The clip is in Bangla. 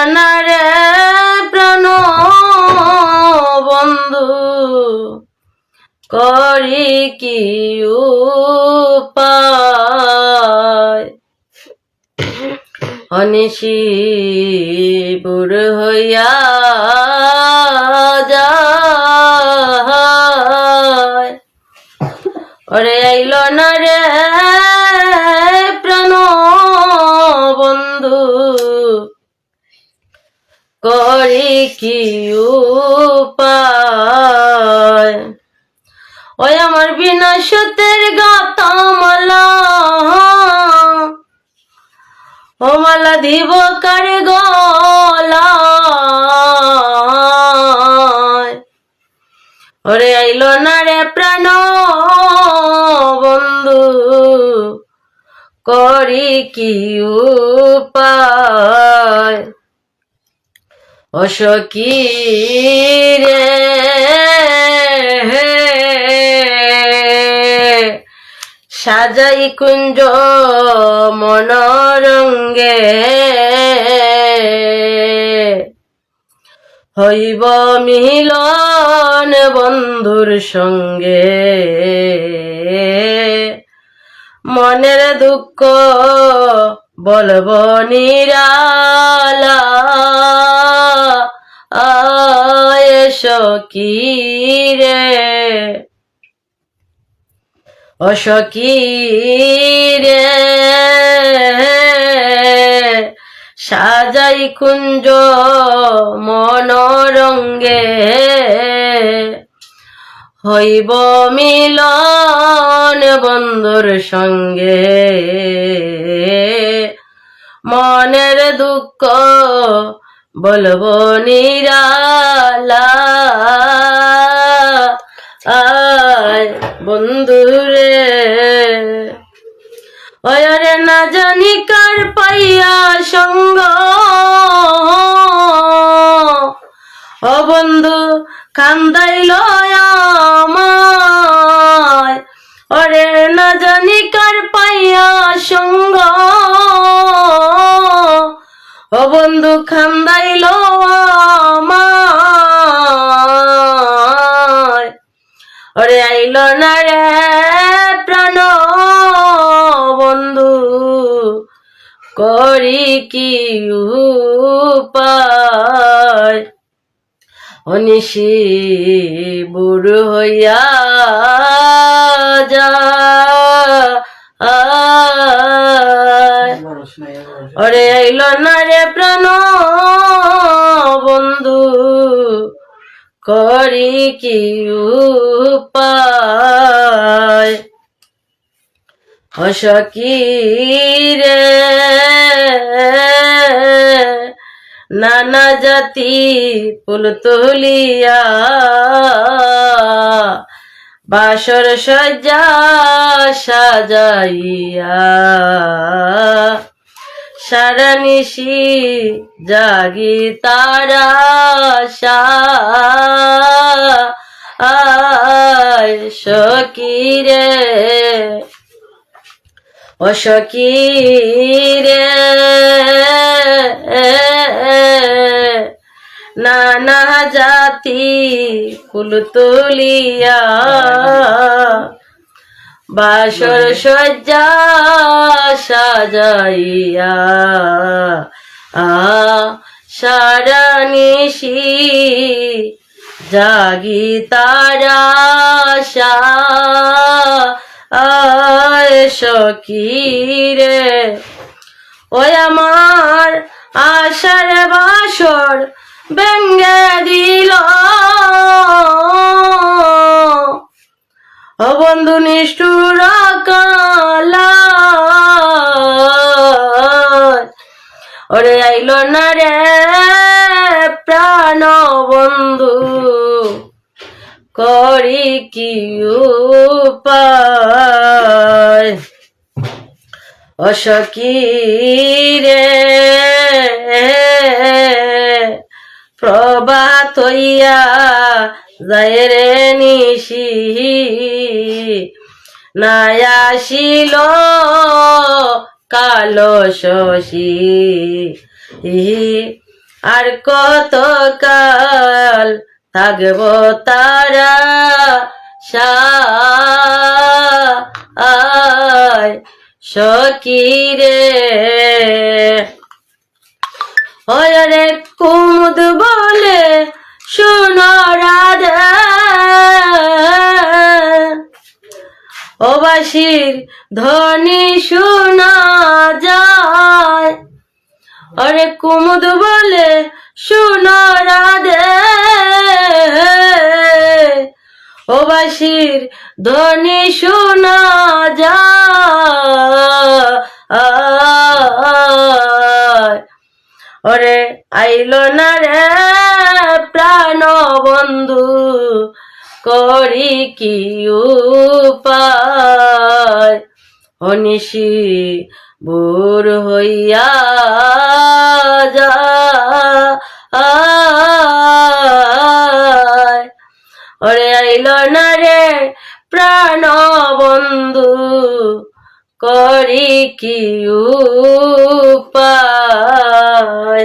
না রে প্রাণ বন্ধু করি কি উপায় অনিশি বুড় হইয়া যায় ওরে আইল না রে প্রাণ বন্ধু করি কি উপায় ওই আমার বিনাশতের গাতা মালা ও মালা দিব কার গলায় ওরে আইল না রে প্রাণ বন্ধু করি কি উপায় ও সখী রে সাজাই কুঞ্জ মনোরঙ্গে হইব মিলন বন্ধুর সঙ্গে মনের দুঃখ বলব নিরালা আয় সখী রে ও সখী রে সাজাই কুঞ্জ মনোরঙ্গে হইব মিলন বন্ধুর সঙ্গে মনের দুঃখ বলব নিরালা আয় বন্ধুরে ওরে না জানি কার পাইয়া সঙ্গ ও বন্ধু কান্দাইল আমায় ওরে না জানি কার পাইয়া সঙ্গ ও বন্ধু কান্দাইল আমায় ওরে আইল না রে প্রাণ বন্ধু করি কি উপায় অনিশি বুড় হইয়া যায় ওরে আইল না রে প্রাণ বন্ধু করি কি উপায় ও সখী রে নানা জাতি ফুল তুলিয়া বাসর সজ্জা সাজাইয়া সারা নিশি জাগি তারা আয় সখী রে ও সখী রে নানা জাতি ফুল তুলিয়া বাসর সজ্জা সাজাইয়া সারা নিশি জাগি তারা আয় সখী রে ওই আমার আশার বাসর ভেঙ্গে দিল ও বন্ধু নিষ্ঠুর কালা ওরে আইল না রে প্রাণ বন্ধু করি কি উপায় ও সখী রে প্রভাত হইয়া যায় রে নিশি নাই আসিল কালো শশী আর কত কাল থাকব তারা সখী রে। ওরে কুমুদ বলে শোনো রাধে, ও বাঁশির ধ্বনি শোনা যায়। ওরে কুমুদ বলে শোনো রাধে, ও বাঁশির ধ্বনি শোনা যায়। ওরে আইল না রে প্রাণ বন্ধু, করি কি উপায়, অনিশি বুর হইয়া যায়। ওরে আইল না রে প্রাণ বন্ধু, করি কি উপায়।